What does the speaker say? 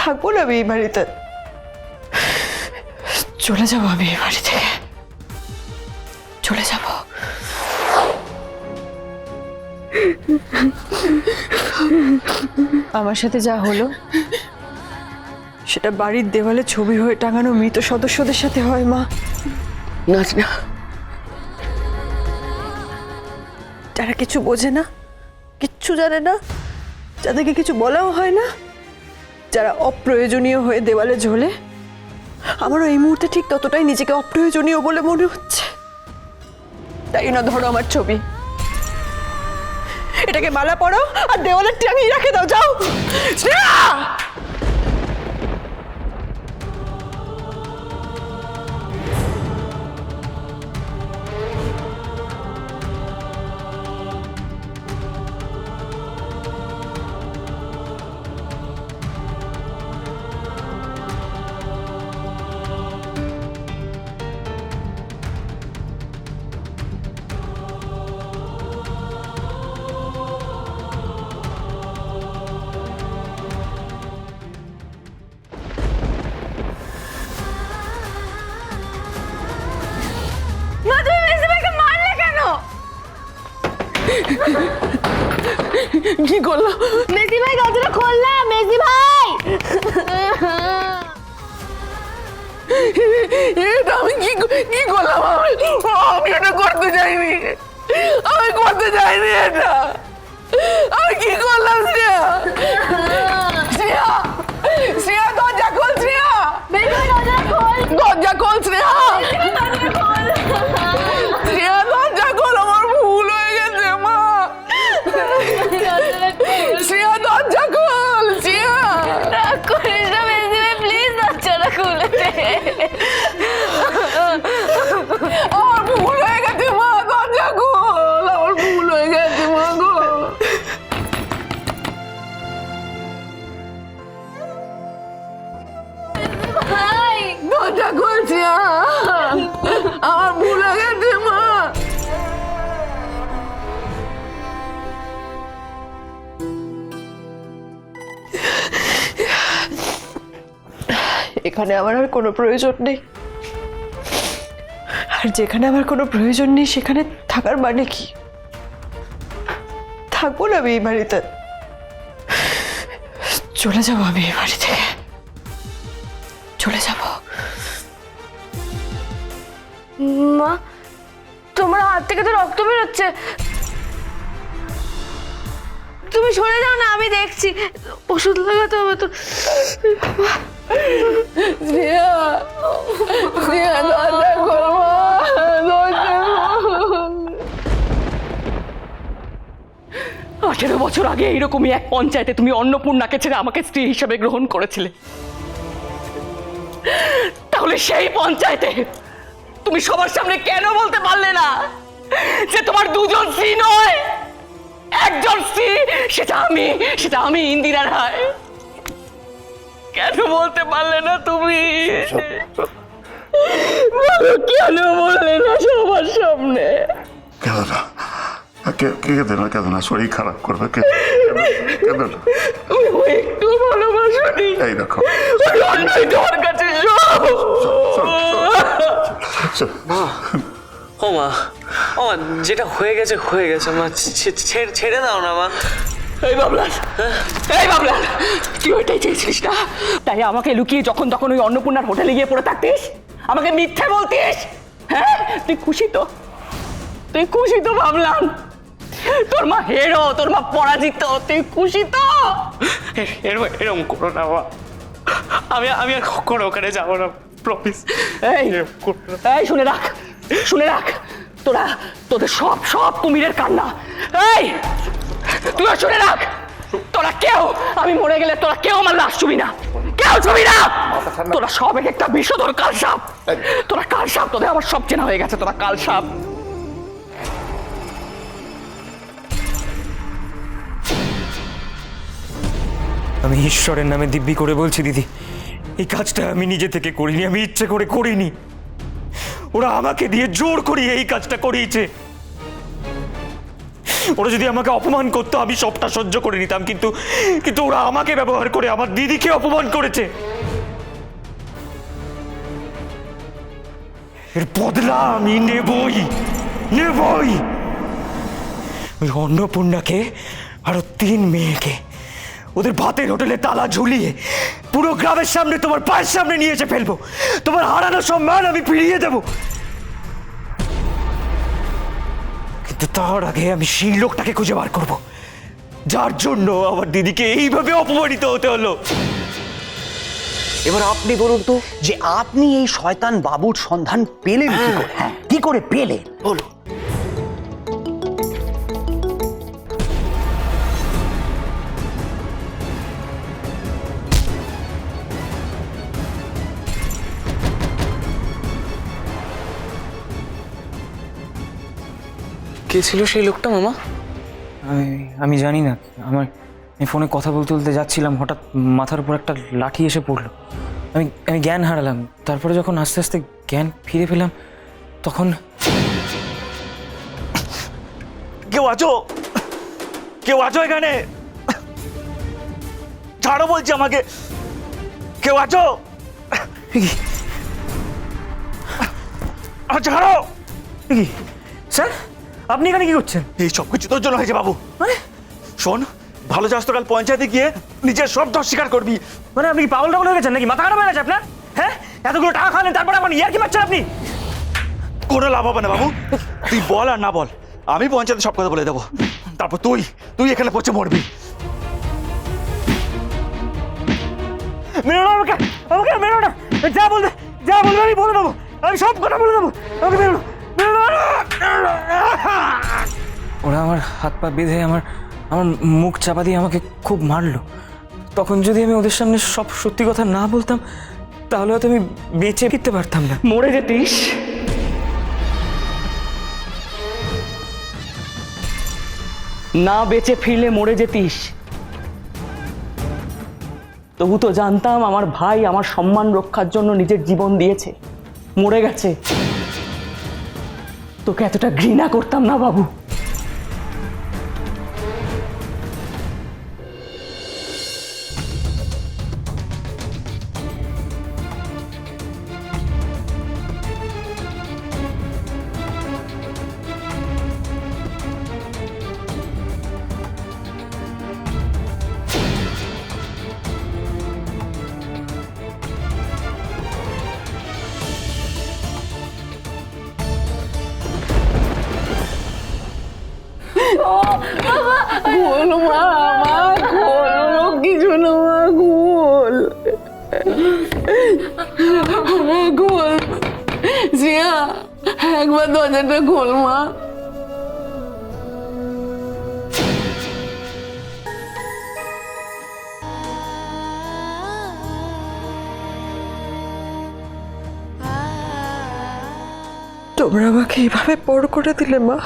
থাকবো না আমি এই বাড়িতে, চলে যাবো আমি এই বাড়ি থেকে, চলে যাবো। আমার সাথে যা হলো সেটা বাড়ির দেওয়ালে ছবি হয়ে টাঙানো মৃত সদস্যদের সাথে হয় মা। না না, যারা কিছু বোঝে না, কিচ্ছু জানে না, যাদেরকে কিছু বলাও হয় না, যারা অপ্রয়োজনীয় হয়ে দেওয়ালে ঝোলে, আমারও এই মুহূর্তে ঠিক ততটাই নিজেকে অপ্রয়োজনীয় বলে মনে হচ্ছে। তাই না, ধরো আমার ছবি, এটাকে মালা পরাও আর দেওয়ালে টাঙিয়ে রাখে দাও, যাও। শ্রেয়া! কি করলো? মেসি ভাই দরজাটা খোল না, মেসি ভাই। এটা আমি কি করলাম? আমি এটা করতে চাইনি, আমি করতে চাইনি এটা। আমি কি করলাম? শ্রেয়া, শ্রেয়া, শ্রেয়া দরজা খোল। শ্রেয়া, মেসি ভাই দরজাটা খোল, দরজা খোল। শ্রেয়া, দরজাটা খোল। শ্রেয়া দরজা খোল, আমার ভুল হয়ে গেছে মা। শ্রেয়া দরজা খোল। শ্রেয়া, রাগ করিস না মেসি ভাই, প্লিজ দরজাটা খুলে দে। আমার ভুল হয়ে গেছে মা, দরজা খোল, আমার ভুল হয়ে গেছে মা গো। ভাই দরজা খোল শ্রেয়া, আমার ভুল হয়ে গেছে মা। এখানে আমার আর কোনো প্রয়োজন নেই, আর যেখানে আমার কোনো প্রয়োজন নেই সেখানে থাকার মানে কি? থাকবো না আমি এই বাড়িতে, চলে যাবো আমি এই বাড়ি থেকে, চলে যাবো। মা, তোমার হাত থেকে তো রক্ত বেরোচ্ছে, তুমি সরে যাও না, আমি দেখছি। ওষুধ লাগাতে হবে তো। শ্রেয়া, শ্রেয়া দরজা খোল মা, দরজা খোল। 18 বছর আগে এইরকমই এক পঞ্চায়েতে তুমি অন্নপূর্ণাকে ছেড়ে আমাকে স্ত্রী হিসেবে গ্রহণ করেছিলে। তাহলে সেই পঞ্চায়েতে তুমি সবার সামনে কেন বলতে পারলে না যে তোমার দুজন স্ত্রী নয়, একজন স্ত্রী, সেটা আমি ইন্দিরা রায়? কেন বলতে পারলে না তুমি? বলো, কেন বললে না সবার সামনে? কেঁদো না, কেঁদো না, শরীর খারাপ করবে, কেঁদো না। তুমি একটু ভালোবাসনি? এই দেখো, তোমার কাছে ও মা, ও মা, যেটা হয়ে গেছে হয়ে গেছে মা, ছেড়ে দাও না মা। এই বাবলান, এই বাবলান, তুই ওইটাই চেয়েছিলিস না? তাই আমাকে লুকিয়ে যখন তখন ওই অন্নপূর্ণার হোটেলে গিয়ে পড়ে থাকতিস, আমাকে মিথ্যে বলতিস। হ্যাঁ, তুই খুশি তো? তুই খুশি তো বাবলান? তোর মা হেরো, তোর মা পরাজিত, তুই খুশি তো? এরকম করো না মা, আমি আর কখনো ওখানে যাবো না, প্রমিস। এই শুনে রাখ, তোদের সব কুমিরের কান্না। এই তুই শুনে রাখ, তোরা কেউ, আমি মরে গেলে তোরা কেউ আমার লাশ ছুবি না, কেউ ছুবি না। তোরা সব এক একটা বিষধর কালসাপ, তোরা কালসাপ, তোদের আমার সব চেনা হয়ে গেছে, তোরা কালসাপ। আমি ঈশ্বরের নামে দিব্যি করে বলছি দিদি, এই কাজটা আমি নিজে থেকে করিনি, আমি ইচ্ছে করে করিনি। ওরা আমাকে দিয়ে জোর করিয়ে এই কাজটা করিয়েছে। ওরা যদি আমাকে অপমান করতো আমি সবটা সহ্য করে নিতাম, কিন্তু কিন্তু ওরা আমাকে ব্যবহার করে আমার দিদিকে অপমান করেছে। এর বদলা আমি নেবই। ওই অন্নপূর্ণাকে আরো 3 মেয়েকে ওদের ভাতের হোটেলে তালা ঝুলিয়ে পুরো গ্রামের সামনে তোমার পায়ের সামনে নিয়ে এসে ফেলবো। তোমার হারানো সম্মান আমি ফিরিয়ে দেব। কিন্তু তার আগে আমি সেই লোকটাকে খুঁজে বার করব যার জন্য আমার দিদিকে এইভাবে অপমানিত হতে হলো। এবার আপনি বলুন তো যে আপনি এই শয়তান বাবুর সন্ধান পেলেন কি করে? হ্যাঁ, কি করে পেলেন বলুন। কে ছিল সেই লোকটা মামা? আমি জানি না। আমি ফোনে কথা বলতে বলতে যাচ্ছিলাম, হঠাৎ মাথার উপর একটা লাঠি এসে পড়লো। আমি জ্ঞান হারালাম। তারপরে যখন আস্তে আস্তে জ্ঞান ফিরে পেলাম তখন কেউ আছো এখানে? ছাড়ো বলছি আমাকে, কেউ আছো? ছাড়ো। স্যার, আপনি এখানে কি করছেন? এই সব কিছু তোর জন্য হয়েছে বাবু। শোন, ভালো চাষ তো কাল পঞ্চায়েতে গিয়ে নিজের সব দোষ স্বীকার করবি। মানে আপনি কি পাগল টাগল হয়ে গেছেন নাকি? মাথা খারাপ হয়ে গেছে আপনার? হ্যাঁ, এতগুলো টাকা খাওয়ালেন তারপরে আপনি ইয়ার কি পাচ্ছেন আপনি? কোনো লাভ হবে না বাবু, তুই বল আর না বল, আমি পঞ্চায়েতে সব কথা বলে দেবো। তারপর তুই এখানে পচে মরবি। মেরো না আমাকে মেরো না। যা বলবে আমি বলে দেবো। আমি সব কথা বলে দেবো। আমাকে মেরো না। ওরা আমার হাত পা বেঁধে আমার মুখ চাপা দিয়ে আমাকে খুব মারলো। তখন যদি আমি ওদের সামনে সব সত্যি কথা না বলতাম তাহলে হয়তো আমি বেঁচে ফিরতে পারতাম না। মরে যেতিস। না বেঁচে ফিরলে মরে যেতিস। তবু তো জানতাম আমার ভাই আমার সম্মান রক্ষার জন্য নিজের জীবন দিয়েছে, মরে গেছে। তোকে এতটা ঘৃণা করতাম না বাবু। খোল মা, খোল, কিছু না মা, খোল। খোল জিয়া, একবার দরজাটা খোল মা। তোমরা আমাকে এইভাবে পর করে দিলে মা।